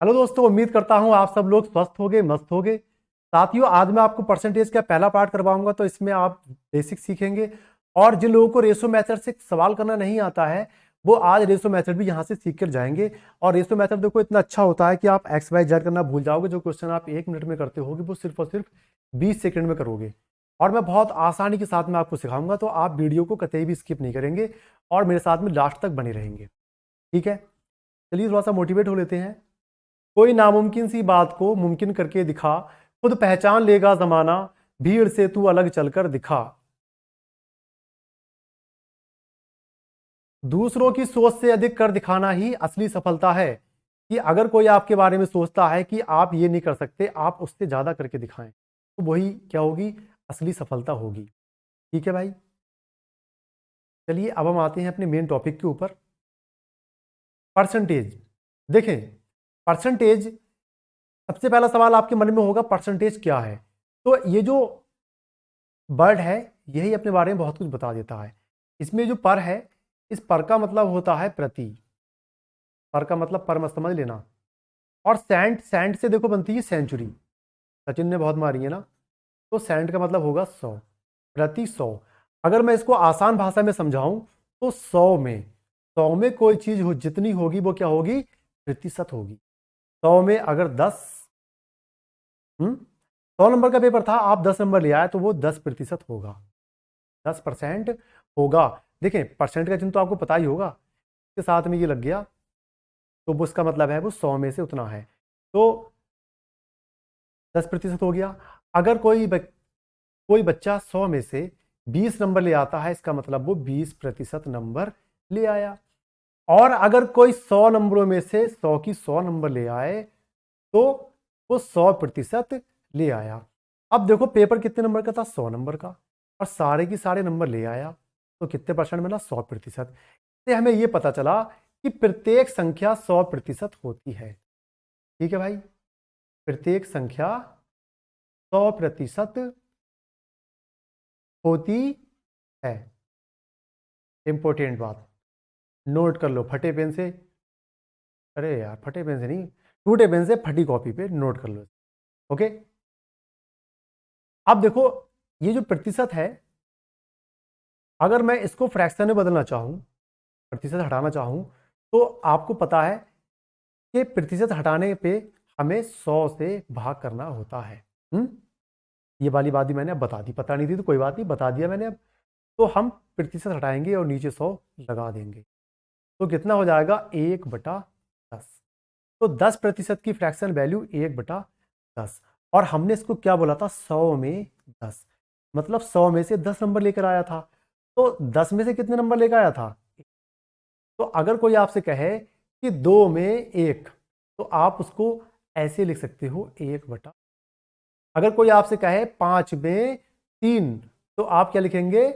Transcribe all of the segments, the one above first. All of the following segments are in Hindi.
हेलो दोस्तों, उम्मीद करता हूं आप सब लोग स्वस्थ होंगे, मस्त होंगे। साथियों, आज मैं आपको परसेंटेज का पहला पार्ट करवाऊंगा, तो इसमें आप बेसिक सीखेंगे। और जिन लोगों को रेशो मेथड से सवाल करना नहीं आता है, वो आज रेशो मेथड भी यहां से सीख कर जाएंगे। और रेशो मेथड देखो इतना अच्छा होता है कि आप एक्स वाई जेड करना भूल जाओगे। जो क्वेश्चन आप 1 मिनट में करते होगे, वो सिर्फ और सिर्फ 20 सेकंड में करोगे। और मैं बहुत आसानी के साथ में आपको सिखाऊंगा, तो आप वीडियो को कतई भी स्किप नहीं करेंगे और मेरे साथ में लास्ट तक बने रहेंगे। ठीक है, चलिए थोड़ा सा मोटिवेट हो लेते हैं। कोई नामुमकिन सी बात को मुमकिन करके दिखा, खुद पहचान लेगा जमाना, भीड़ से तू अलग चलकर दिखा। दूसरों की सोच से अधिक कर दिखाना ही असली सफलता है। कि अगर कोई आपके बारे में सोचता है कि आप ये नहीं कर सकते, आप उससे ज्यादा करके दिखाएं, तो वही क्या होगी, असली सफलता होगी। ठीक है भाई, चलिए अब हम आते हैं अपने मेन टॉपिक के ऊपर। परसेंटेज। देखें, परसेंटेज, सबसे पहला सवाल आपके मन में होगा परसेंटेज क्या है। तो ये जो वर्ड है, यही अपने बारे में बहुत कुछ बता देता है। इसमें जो पर है, इस पर का मतलब होता है प्रति। पर का मतलब पर मत समझ लेना। और सैंड, सैंड से देखो बनती है सेंचुरी। सचिन ने बहुत मारी है ना, तो सैंड का मतलब होगा 100, प्रति 100। अगर मैं इसको आसान भाषा में समझाऊं, तो 100 में कोई चीज हो जितनी होगी वो क्या होगी, प्रतिशत होगी। 100 में अगर 10, 100 नंबर का पेपर था, आप 10 नंबर ले आए, तो वो 10% होगा, 10% होगा। देखें, परसेंट का चिन्ह तो आपको पता ही होगा, इसके साथ में ये लग गया, तो वो उसका मतलब है वो 100 में से उतना है, तो 10% हो गया। अगर कोई बच्चा 100 में से 20 नंबर ले आता है, इसका मतलब वो 20% नंबर ले आया। और अगर कोई 100 नंबरों में से 100 की 100 नंबर ले आए, तो वो 100% ले आया। अब देखो, पेपर कितने नंबर का था, 100 नंबर का, और सारे की सारे नंबर ले आया, तो कितने परसेंट मिला, 100%। से हमें यह पता चला कि प्रत्येक संख्या 100% होती है। ठीक है भाई, प्रत्येक संख्या 100% होती है। इंपॉर्टेंट बात, नोट कर लो फटे पेन से। अरे यार, फटे पेन से नहीं, टूटे पेन से फटी कॉपी पे नोट कर लो। ओके, अब देखो, ये जो प्रतिशत है, अगर मैं इसको फ्रैक्शन में बदलना चाहूं, प्रतिशत हटाना चाहूं, तो आपको पता है कि प्रतिशत हटाने पे हमें 100 से भाग करना होता है। ये वाली बात भी मैंने अब बता दी, पता नहीं थी तो कोई बात नहीं, बता दिया मैंने अब। तो हम प्रतिशत हटाएंगे और नीचे 100 लगा देंगे, तो कितना हो जाएगा, 1/10। तो 10% की फ्रैक्शन वैल्यू 1/10। और हमने इसको क्या बोला था, 100 में 10, मतलब 100 में से 10 नंबर लेकर आया था। तो 10 में से कितने नंबर लेकर आया था। तो अगर कोई आपसे कहे कि 2 में 1, तो आप उसको ऐसे लिख सकते हो, 1/। अगर कोई आपसे कहे 5 में 3, तो आप क्या लिखेंगे,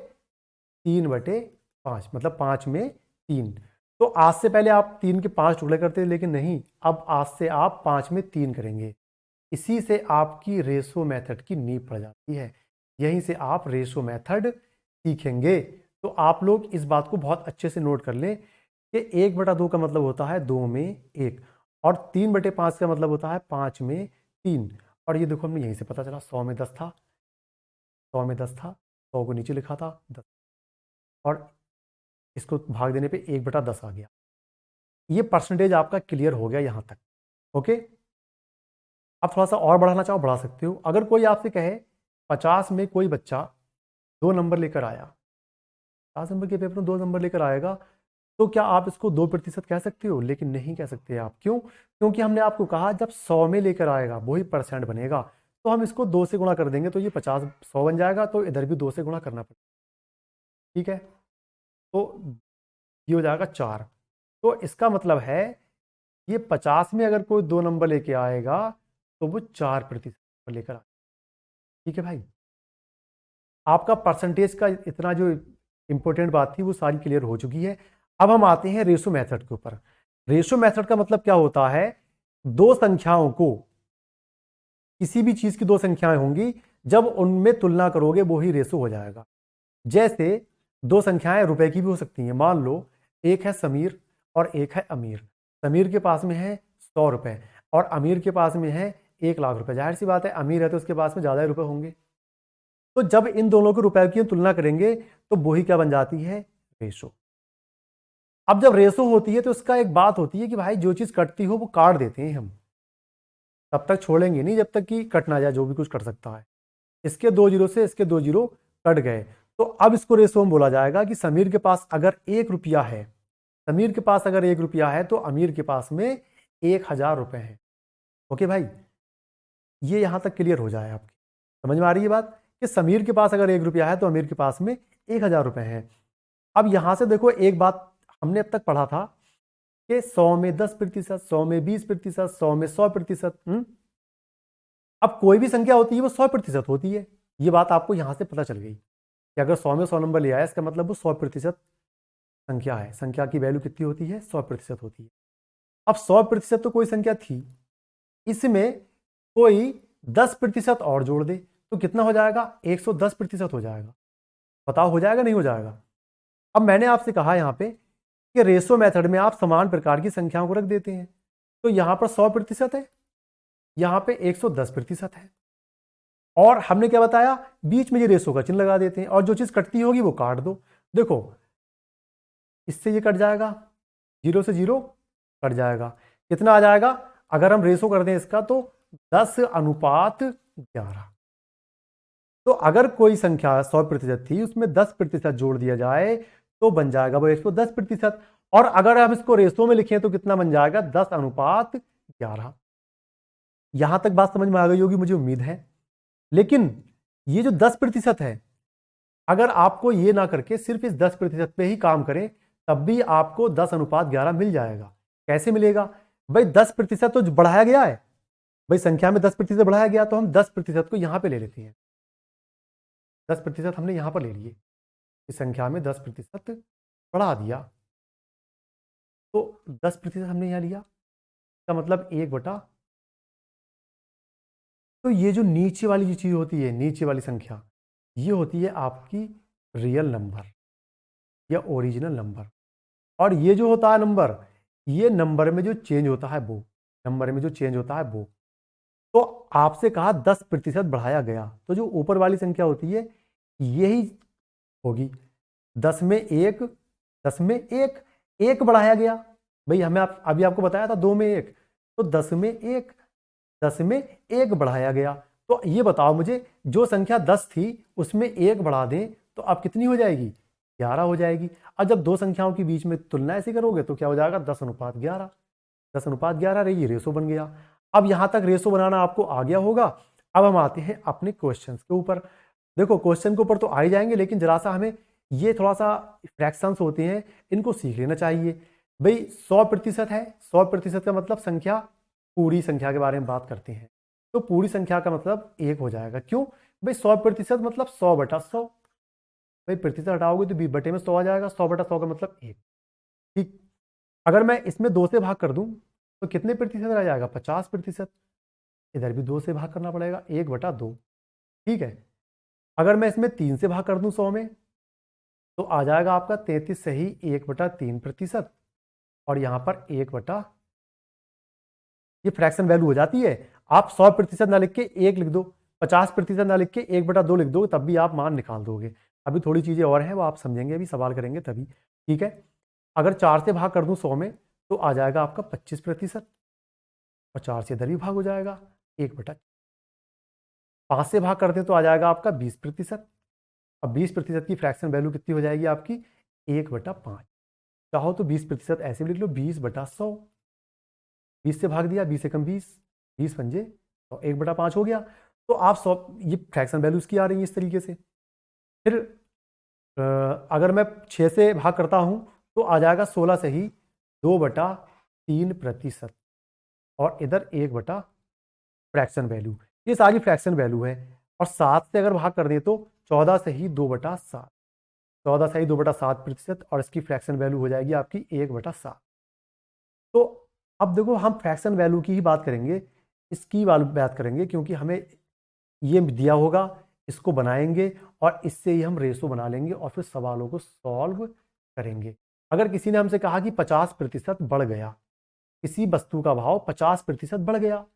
3/5, मतलब 5 में 3। तो आज से पहले आप 3 के 5 टुकड़े करते थे, लेकिन नहीं, अब आज से आप 5 में 3 करेंगे। इसी से आपकी रेशो मेथड की नींव पड़ जाती है। यहीं से आप रेशो मेथड सीखेंगे। तो आप लोग इस बात को बहुत अच्छे से नोट कर लें कि 1/2 का मतलब होता है 2 में 1, और 3/5 का मतलब होता है 5 में 3। और ये देखो, हमें यहीं से पता चला, 100 में 10 था, 100 में 10 था, 100 को नीचे लिखा था 10, और इसको भाग देने पे 1/10 आ गया। ये परसेंटेज आपका क्लियर हो गया यहां तक। ओके, आप थोड़ा सा और बढ़ाना चाहो बढ़ा सकते हो। अगर कोई आपसे कहे 50 में कोई बच्चा 2 नंबर लेकर आया, 50 नंबर के पेपर में 2 नंबर लेकर आएगा, तो क्या आप इसको 2% कह सकते हो, लेकिन नहीं कह सकते आप। क्यों, क्योंकि हमने आपको कहा जब 100 में लेकर आएगा वही परसेंट बनेगा, तो हम इसको 2 से गुणा कर देंगे, तो ये 50 100 बन जाएगा, तो इधर भी 2 से गुणा करना पड़ेगा। ठीक है, तो ये हो जाएगा 4। तो इसका मतलब है, ये 50 में अगर कोई 2 नंबर लेके आएगा, तो वो 4% लेकर आएगा। ठीक है भाई, आपका परसेंटेज का इतना जो इंपॉर्टेंट बात थी, वो सारी क्लियर हो चुकी है। अब हम आते हैं रेशो मेथड के ऊपर। रेशो मेथड का मतलब क्या होता है, दो संख्याओं को, किसी भी चीज की दो संख्याएं होंगी, जब उनमें तुलना करोगे वो ही रेशो हो जाएगा। जैसे दो संख्याएं रुपए की भी हो सकती हैं। मान लो एक है समीर और एक है अमीर। समीर के पास में है 100 रुपए, और अमीर के पास में है 1 लाख रुपए। जाहिर सी बात है, अमीर है तो उसके पास में ज़्यादा रुपए होंगे। तो जब इन दोनों के रुपए की तुलना करेंगे तो वही क्या बन जाती है, रेशो। अब जब रेशो होती है तो उसका एक बात होती है कि भाई जो चीज़ कटती हो वो काट देते हैं हम, तब तक छोड़ेंगे नहीं जब तक कि कट ना जाए, जो भी कुछ कट सकता है। इसके 2 जीरो से इसके 2 जीरो कट गए, तो अब इसको रेशो में बोला जाएगा कि समीर के पास अगर 1 रुपया है, समीर के पास अगर 1 रुपया है तो अमीर के पास में 1000 रुपए हैं। ओके भाई, ये यहां तक क्लियर हो जाए आपकी, समझ में आ रही है बात कि समीर के पास अगर 1 रुपया है तो अमीर के पास में 1000 रुपए हैं। अब यहां से देखो, एक बात हमने अब तक पढ़ा था कि 100 में 10%, 100 में 20%, 100 में 100%। अब कोई भी संख्या होती है वो 100% होती है। ये बात आपको यहां से पता चल गई कि अगर 100 में 100 नंबर ले आया, इसका मतलब वो 100% संख्या है। संख्या की वैल्यू कितनी होती है, 100% होती है। अब 100% तो कोई संख्या थी, इसमें कोई 10% और जोड़ दे तो कितना हो जाएगा, 110% हो जाएगा। बताओ हो जाएगा नहीं हो जाएगा। अब मैंने आपसे कहा यहां पे कि रेशो मेथड में आप समान प्रकार की संख्याओं को रख देते हैं, तो यहां पर 100% है, यहां पे 110% है, और हमने क्या बताया, बीच में ये रेशो का चिन्ह लगा देते हैं और जो चीज कटती होगी वो काट दो। देखो इससे ये कट जाएगा, 0 से 0 कट जाएगा, कितना आ जाएगा, अगर हम रेशो कर दें इसका तो 10:11। तो अगर कोई संख्या 100% थी, उसमें 10% जोड़ दिया जाए तो बन जाएगा वो 110%। और अगर हम इसको रेशो में लिखें तो कितना बन जाएगा, 10:11। यहां तक बात समझ में आ गई होगी मुझे उम्मीद है। लेकिन ये जो 10% है, अगर आपको ये ना करके सिर्फ इस 10% पे ही काम करें तब भी आपको 10:11 मिल जाएगा। कैसे मिलेगा भाई, 10% तो बढ़ाया गया है भाई, संख्या में 10% बढ़ाया गया, तो हम 10% को यहां पे ले लेते हैं। 10% हमने यहां पर ले लिए, इस संख्या में 10% बढ़ा दिया, तो 10% हमने यहां लिया, इसका मतलब 1/, तो ये जो नीचे वाली जो चीज होती है, नीचे वाली संख्या, ये होती है आपकी रियल नंबर या ओरिजिनल नंबर। और ये जो होता है नंबर, ये नंबर में जो चेंज होता है वो, नंबर में जो चेंज होता है वो। तो आपसे कहा 10% बढ़ाया गया, तो जो ऊपर वाली संख्या होती है यही होगी। 10 में 1, 10 में 1, 1 बढ़ाया गया भाई, हमें अभी आपको बताया था 2 में 1, तो 10 में 1, 10 में 1 बढ़ाया गया। तो ये बताओ मुझे, जो संख्या 10 थी उसमें 1 बढ़ा दें तो अब कितनी हो जाएगी, 11 हो जाएगी। और जब दो संख्याओं के बीच में तुलना ऐसी करोगे तो क्या हो जाएगा, 10:11। 10:11 रही, रेशो बन गया। अब यहां तक रेशो बनाना आपको आ गया होगा। अब हम आते हैं अपने क्वेश्चन के ऊपर। देखो क्वेश्चन के ऊपर तो आ ही जाएंगे, लेकिन जरा सा हमें ये थोड़ा सा फ्रैक्शंस होते हैं, इनको सीख लेना चाहिए भाई। 100% है, 100% का मतलब संख्या, पूरी संख्या के बारे में बात करते हैं तो पूरी संख्या का मतलब 1 हो जाएगा। क्यों भाई, 100% मतलब 100/100। भाई प्रतिशत हटाओगे तो 20 में 100 आ जाएगा, 100/100 का मतलब 1। ठीक, अगर मैं इसमें 2 से भाग कर दूं तो कितने प्रतिशत रह जाएगा, 50%। इधर भी 2 से भाग करना पड़ेगा, 1/2। ठीक है, अगर मैं इसमें 3 से भाग कर दूं 100 में तो आ जाएगा आपका 33 सही 1/3%। और यहां पर 1/, ये फ्रैक्शन वैल्यू हो जाती है। आप 100% ना लिख के 1 लिख दो, 50% ना लिख के 1/2 लिख दो, तब भी आप मान निकाल दोगे। अभी थोड़ी चीजें और हैं वो आप समझेंगे, अभी सवाल करेंगे तभी। ठीक है, अगर 4 से भाग कर दूं 100 में तो आ जाएगा आपका 25%, और 4 से इधर भी भाग हो जाएगा 1/, 5 से भाग करते हैं तो आ जाएगा आपका 20%। अब 20% की फ्रैक्शन वैल्यू कितनी हो जाएगी आपकी, 1/5। चाहो तो 20% ऐसे भी लिख लो, 20/100। 20 से भाग दिया, 20 से कम 20, 20 पंजे तो 1/5 हो गया। तो आप 100, ये फ्रैक्शन वैल्यूज की आ रही है इस तरीके से। फिर अगर मैं 6 से भाग करता हूं तो आ जाएगा 16 से ही 2/3%, और इधर 1/ फ्रैक्शन वैल्यू। ये सारी फ्रैक्शन वैल्यू है। और 7 से अगर भाग कर दें तो 14 से ही 2/7, 14 से ही 2/7%, और इसकी फ्रैक्शन वैल्यू हो जाएगी आपकी 1/7। तो अब देखो हम फ्रैक्शन वैल्यू की ही बात करेंगे, इसकी बात करेंगे, क्योंकि हमें ये दिया होगा, इसको बनाएंगे और इससे ही हम रेशो बना लेंगे और फिर सवालों को सॉल्व करेंगे। अगर किसी ने हमसे कहा कि 50% बढ़ गया, किसी वस्तु का भाव 50% बढ़ गया,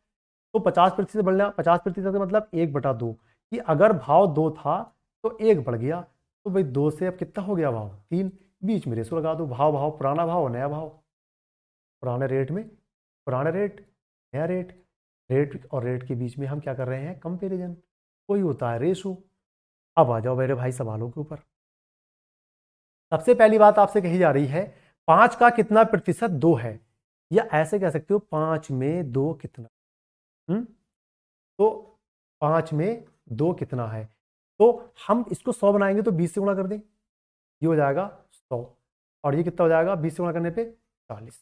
तो 50% बढ़ना, 50% का मतलब 1/2, कि अगर भाव 2 था तो 1 बढ़ गया, तो भाई 2 से अब कितना हो गया भाव 3, बीच में रेशो लगा दो, भाव पुराना भाव नया भाव, पुराने रेट में पुराना रेट, नया रेट, रेट और रेट के बीच में हम क्या कर रहे हैं, कंपेरिजन, वही होता है रेशो। अब आ जाओ मेरे भाई सवालों के ऊपर। सबसे पहली बात आपसे कही जा रही है 5 का कितना प्रतिशत 2 है, या ऐसे कह सकते हो 5 में 2 कितना। तो 5 में 2 कितना है, तो हम इसको 100 बनाएंगे तो 20 से गुणा कर दें, ये हो जाएगा 100, और ये कितना हो जाएगा 20 से गुणा करने पे 40।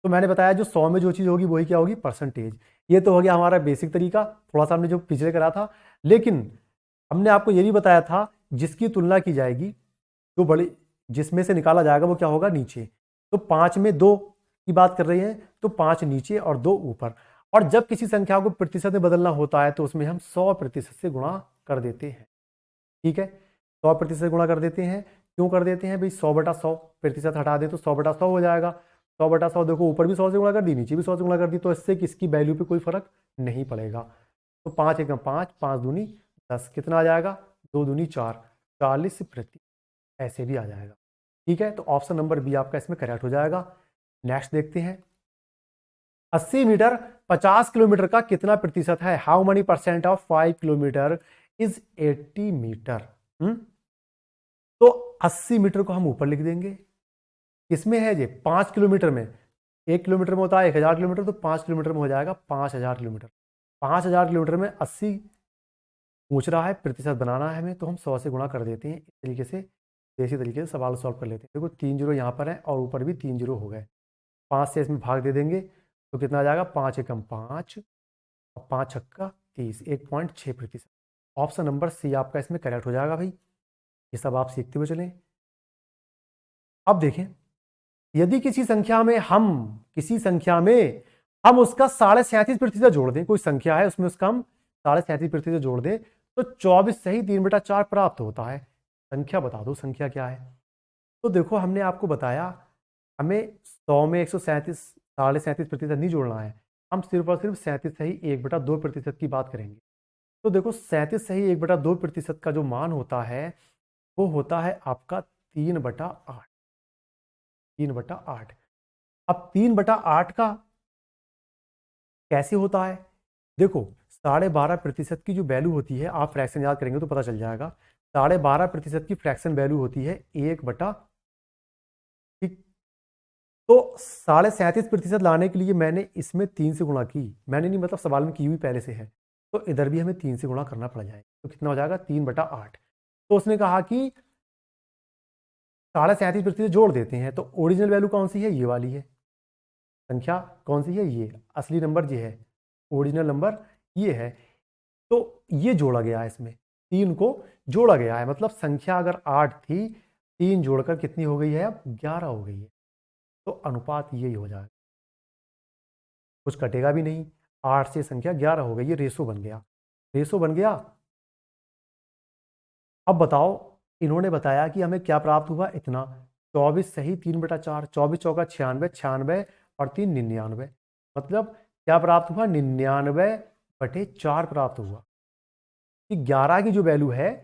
तो मैंने बताया जो 100 में जो चीज़ होगी वही क्या होगी, परसेंटेज। ये तो हो गया हमारा बेसिक तरीका, थोड़ा सा हमने जो पिछले करा था, लेकिन हमने आपको ये भी बताया था जिसकी तुलना की जाएगी, जो बड़ी जिसमें से निकाला जाएगा वो क्या होगा, नीचे। तो 5 में 2 की बात कर रहे हैं तो 5 नीचे और 2 ऊपर, और जब किसी संख्या को प्रतिशत में बदलना होता है तो उसमें हम 100% से गुणा कर देते हैं। ठीक है, 100% से गुणा कर देते हैं। क्यों कर देते हैं भाई, 100/100 प्रतिशत हटा दे तो 100/100 हो जाएगा। 100/100 देखो, ऊपर भी 100 से गुणा कर दी, नीचे भी 100 से गुणा कर दी, तो इससे किसकी वैल्यू पे कोई फर्क नहीं पड़ेगा। तो 5 एकम 5, 5 दूनी 10, कितना आ जाएगा, 2 दूनी 4, 40%, ऐसे भी आ जाएगा। ठीक है, तो ऑप्शन नंबर बी आपका इसमें करेक्ट हो जाएगा। नेक्स्ट देखते हैं, 80 मीटर 50 किलोमीटर का कितना प्रतिशत है, how many percent of 5 kilometre is 80 metre. तो 80 मीटर को हम ऊपर लिख देंगे, किसमें है ये, 5 किलोमीटर में। 1 किलोमीटर में होता है 1000 किलोमीटर, तो 5 किलोमीटर में हो जाएगा 5000 किलोमीटर। 5000 किलोमीटर में 80 पूछ रहा है, प्रतिशत बनाना है हमें, तो हम 100 से गुणा कर देते हैं। इस तरीके से देसी तरीके से सवाल सॉल्व कर लेते हैं। देखो 3 जीरो यहाँ पर है और ऊपर भी 3 जीरो हो गए, 5 से इसमें भाग दे देंगे तो कितना आ जाएगा, 5 एकम 5 और 5 छक्का 30, 1.6%। ऑप्शन नंबर सी आपका इसमें करेक्ट हो जाएगा भाई। ये सब आप सीखते हुए चलें। अब देखें, यदि किसी संख्या में हम उसका 37.5% जोड़ दें, कोई संख्या है उसमें उसका हम 37.5% जोड़ दें, तो 24 सही 3/4 प्राप्त होता है। संख्या बता दो, संख्या क्या है। तो देखो हमने आपको बताया हमें 100 में 137 37.5% नहीं जोड़ना है, हम सिर्फ और सिर्फ 37 सही 1/2% की बात करेंगे। तो देखो 37 सही 1/2% का जो मान होता है वो होता है आपका 3/8। 3/8। अब 3/8 का कैसे होता है, देखो 12.5% की जो वैल्यू होती है, आप फ्रैक्शन याद करेंगे तो पता चल जाएगा। 12.5% की फ्रैक्शन वैल्यू होती है 1/, ठीक। तो 37.5% लाने के लिए मैंने इसमें 3 से गुणा की, मैंने नहीं मतलब सवाल में की हुई पहले से है, तो इधर भी हमें 3 से गुणा करना पड़ जाएगा, तो कितना हो जाएगा 3/8। तो उसने कहा कि 37.5% जोड़ देते हैं, तो ओरिजिनल वैल्यू कौन सी है, ये वाली है। संख्या कौन सी है, ये असली नंबर ये है, ओरिजिनल नंबर ये है। तो ये जोड़ा गया है, इसमें 3 को जोड़ा गया है, मतलब संख्या अगर 8 थी, 3 जोड़कर कितनी हो गई है, अब 11 हो गई है। तो अनुपात यही हो जाएगा, कुछ कटेगा भी नहीं, 8 से संख्या 11 हो गई, ये रेशो बन गया, रेशो बन गया। अब बताओ, इन्होंने बताया कि हमें क्या प्राप्त हुआ, इतना 24 सही 3/4, 24 चौका 96, 96 और 3 99, मतलब क्या प्राप्त हुआ, 99/4 प्राप्त हुआ। कि 11 की जो वैल्यू है,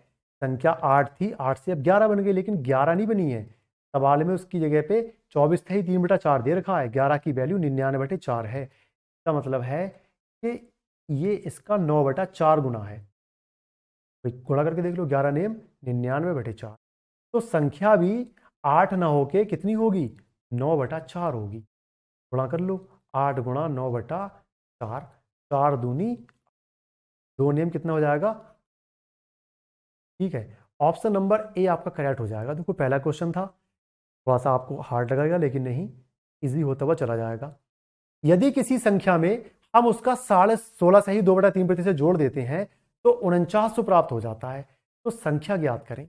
संख्या 8 थी, 8 से अब 11 बन गई, लेकिन 11 नहीं बनी है, सवाल में उसकी जगह पे 24 था ही 3/4 दे रखा है, 11 की वैल्यू 99/4 है। इसका मतलब है कि ये इसका 9/4 गुना है। गुणा करके देख लो, 11 नेम 99/4, तो संख्या भी 8 ना होके कितनी होगी, 9/4 होगी। गुणा कर लो, 8 गुणा 9/4, 4 दूनी 2 नेम कितना हो जाएगा। ठीक है, ऑप्शन नंबर ए आपका करेक्ट हो जाएगा। देखो पहला क्वेश्चन था, थोड़ा सा आपको हार्ड लगेगा, लेकिन नहीं, इजी होता हुआ चला जाएगा। यदि किसी संख्या में हम उसका 16.5 सही 2/3% जोड़ देते हैं तो 49 प्राप्त हो जाता है। तो संख्या ज्ञात करें,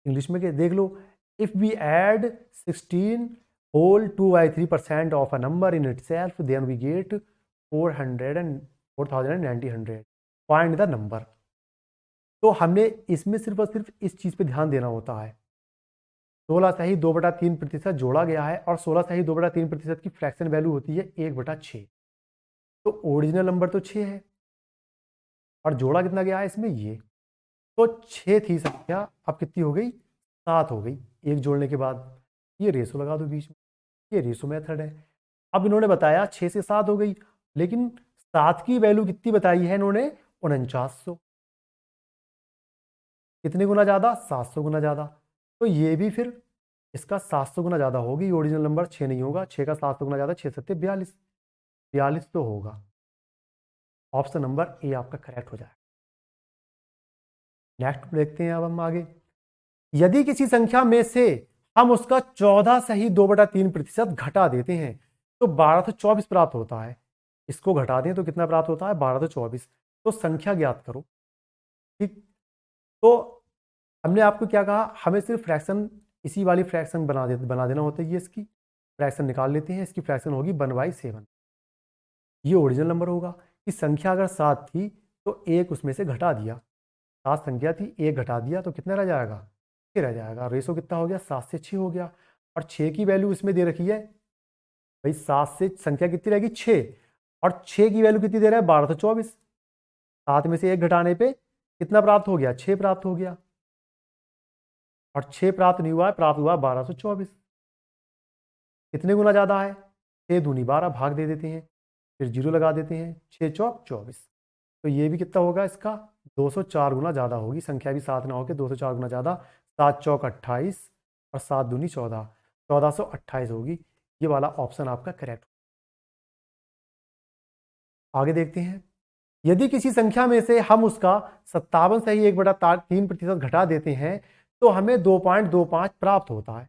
इंग्लिश में देख लो, if we add 16 whole 2/3% of a number in itself then we get 490 find the number. तो हमने इसमें सिर्फ और सिर्फ इस चीज पे ध्यान देना होता है, 16 सही 2/3% जोड़ा गया है और 16 सही 2/3% की फ्रैक्शन वैल्यू होती है 1/6। तो ओरिजिनल नंबर तो 6 है और जोड़ा कितना गया है इसमें ये, तो 6 थी संख्या, अब कितनी हो गई 7 हो गई एक जोड़ने के बाद। ये रेशो लगा दो बीच में, ये रेशो मेथड है। अब इन्होंने बताया 6 से 7 हो गई, लेकिन 7 की वैल्यू कितनी बताई है इन्होंने 4900। कितने गुना ज़्यादा 700 गुना ज़्यादा। तो ये भी फिर इसका 700 गुना ज़्यादा होगी, ओरिजिनल नंबर 6 नहीं होगा, 6 का 700 गुना ज़्यादा 6 सत्ते 42, 42 तो होगा। ऑप्शन नंबर ए आपका करेक्ट हो जाएगा। नेक्स्ट देखते हैं अब हम आगे। यदि किसी संख्या में से हम उसका 14 सही 2/3% घटा देते हैं तो 1224 प्राप्त होता है। इसको घटा दें तो कितना प्राप्त होता है 1224। तो संख्या ज्ञात करो। ठीक, तो हमने आपको क्या कहा, हमें सिर्फ फ्रैक्शन इसी वाली फ्रैक्शन बना देना होता है। ये इसकी फ्रैक्शन निकाल लेते हैं, इसकी फ्रैक्शन होगी 1/7। ये ओरिजिनल नंबर होगा कि संख्या अगर 7 थी तो एक उसमें से घटा दिया, 7 संख्या थी, एक घटा दिया तो कितना रह जाएगा 6 रह जाएगा। रेशो कितना हो गया 7 से 6 हो गया। और 6 की वैल्यू इसमें दे रखी है भाई, 7 से संख्या कितनी रहेगी 6, और 6 की वैल्यू कितनी दे रहा है 1224। 7 में से एक घटाने पे कितना प्राप्त हो गया 6 प्राप्त हो गया, और 6 प्राप्त नहीं हुआ है, प्राप्त हुआ 1224। कितने गुना ज़्यादा है 6 दूनी 12, भाग दे देते हैं, फिर जीरो लगा देते हैं, 6 चौक 24। तो ये भी कितना होगा इसका 204 गुना ज़्यादा होगी। संख्या भी 7 ना होकर 204 गुना ज़्यादा। 7 चौक 28 और 7 दूनी 14, 1428 होगी। ये वाला ऑप्शन आपका करेक्ट। आगे देखते हैं। यदि किसी संख्या में से हम उसका 57 सही 1/3% घटा देते हैं तो हमें 2.25 प्राप्त होता है।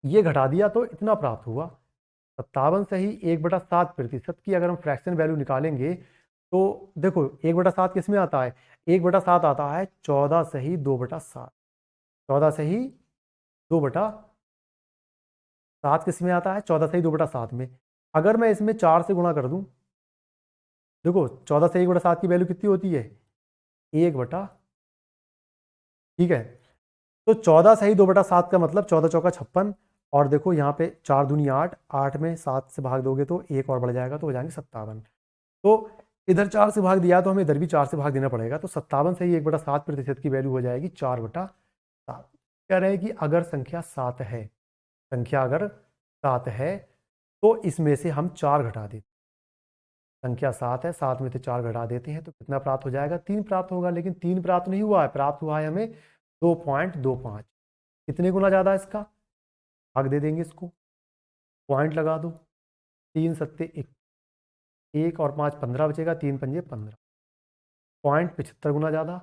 ये घटा दिया तो इतना प्राप्त हुआ। 57 सही 1/7% की अगर हम फ्रैक्शन वैल्यू निकालेंगे तो देखो 1/7 किस में आता है, 1/7 आता है 14 सही 2/7। 14 सही 2/7 किस में आता है 14 सही 2/7 में। अगर मैं इसमें 4 से गुणा कर दूं, देखो 14 से 1/7 की वैल्यू कितनी होती है 1/, ठीक है। तो 14 सही 2/7 का मतलब 14 चौका 56, और देखो यहाँ पे 4 दूनी 8, 8 में 7 से भाग दोगे तो एक और बढ़ जाएगा तो हो जाएंगे 57। तो इधर 4 से भाग दिया तो हमें इधर भी 4 से भाग देना पड़ेगा। तो 57 सही 1/7% की वैल्यू हो जाएगी 4/7। कह रहे हैं कि अगर संख्या 7 है, संख्या अगर 7 है तो इसमें से हम 4 घटा देते। संख्या 7 है, 7 में से 4 घटा देते हैं तो कितना प्राप्त हो जाएगा 3 प्राप्त होगा। लेकिन 3 प्राप्त नहीं हुआ है, प्राप्त हुआ है हमें 2.25। कितने गुना ज़्यादा इसका, भाग दे देंगे इसको, पॉइंट लगा दो, 3 सत्ते 1 और 5 15 बचेगा, 3 पंजे 15, 0.75 गुना ज़्यादा।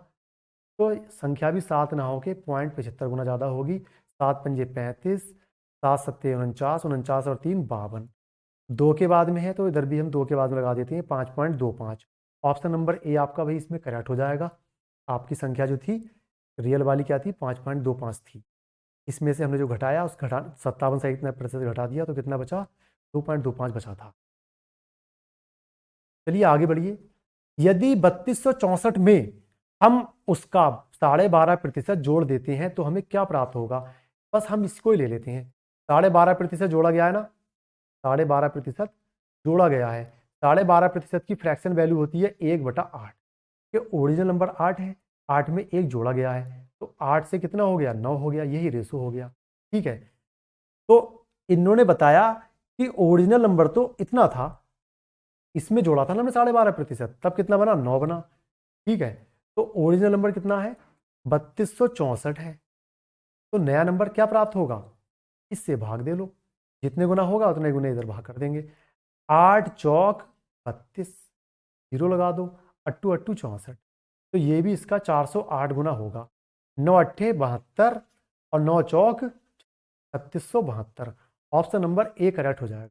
तो संख्या भी 7 ना होके 0.75 गुना ज़्यादा होगी। 7 पंजे 35, 7 सत्ते 49, 49 और 3 52। 2 के बाद में है तो इधर भी हम 2 के बाद में लगा देते हैं 5.25। ऑप्शन नंबर ए आपका भाई इसमें करेक्ट हो जाएगा। आपकी संख्या जो थी रियल वाली क्या थी 5.25 थी, इसमें से हमने जो घटाया उस 57 से इतना प्रतिशत घटा दिया तो कितना बचा 2.25 बचा था। चलिए आगे बढ़िए। यदि 3264 में हम उसका 12.5% जोड़ देते हैं तो हमें क्या प्राप्त होगा। बस हम इसको ही ले लेते हैं, 12.5% जोड़ा गया है ना, 12.5% जोड़ा गया है। 12.5% की फ्रैक्शन वैल्यू होती है 1/8। ये ओरिजिनल नंबर 8 है, 8 में 1 जोड़ा गया है तो 8 से कितना हो गया 9 हो गया, यही रेशो हो गया। ठीक है, तो इन्होंने बताया कि ओरिजिनल नंबर तो इतना था, इसमें जोड़ा था ना हमने 12.5%, तब कितना बना 9 बना। ठीक है, तो ओरिजिनल नंबर कितना है 3264 है। तो नया नंबर क्या प्राप्त होगा, इससे भाग दे लो, जितने गुना होगा उतने गुने इधर भाग कर देंगे। 8 चौक 32, जीरो लगा दो, अट्टू अट्टू 64। तो ये भी इसका 408 गुना होगा। 9 अट्ठे 72 और 9 चौक 3672। ऑप्शन नंबर ए करेक्ट हो जाएगा।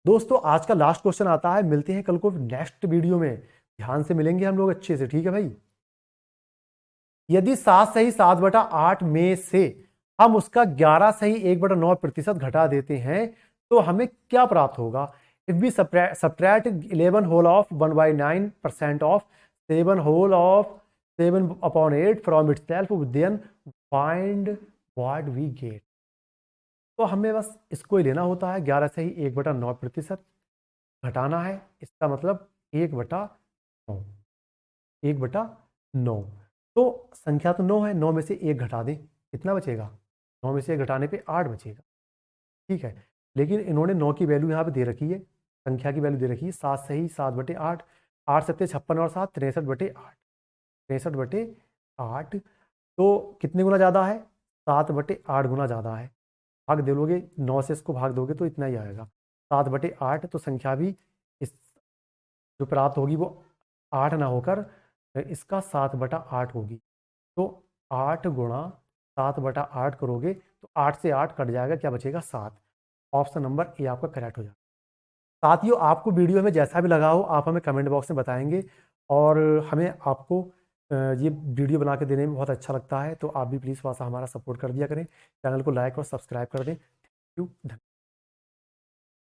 दोस्तों आज का लास्ट क्वेश्चन आता है, मिलते हैं कल को नेक्स्ट वीडियो में, ध्यान से मिलेंगे हम लोग अच्छे से, ठीक है भाई। यदि 7 सही 7/8 में से हम उसका 11 सही 1/9% घटा देते हैं तो हमें क्या प्राप्त होगा। If we subtract 11 whole of 1/9% of 7 whole of 7/8 from itself, then find what we get। तो हमें बस इसको ही लेना होता है। 11 से ही 1/9% घटाना है, इसका मतलब 1/9, 1/9। तो संख्या तो 9 है, 9 में से 1 घटा दें, कितना बचेगा? 9 में से 1 घटाने पे 8 बचेगा, ठीक है। लेकिन इन्होंने 9 की वैल्यू यहाँ पे दे रखी है, संख्या की वैल्यू दे रखी है 7 से ही 7/8, 8 7 56 और 7 63/8, 63/8। तो कितने गुना ज़्यादा है? 7/8 गुना ज़्यादा है। भाग दे लोगे, 9 से इसको भाग दोगे तो इतना ही आएगा, 7/8। तो संख्या भी इस जो प्राप्त होगी वो 8 ना होकर इसका 7/8 होगी। तो 8 गुणा 7/8 करोगे तो 8 से 8 कट जाएगा, क्या बचेगा? 7। ऑप्शन नंबर ए आपका करेक्ट हो जाएगा। साथियों, आपको वीडियो में जैसा भी लगा हो आप हमें कमेंट बॉक्स में बताएंगे, और हमें आपको ये वीडियो बना के देने में बहुत अच्छा लगता है। तो आप भी प्लीज़ थोड़ा सा हमारा सपोर्ट कर दिया करें, चैनल को लाइक और सब्सक्राइब कर दें। Thank you.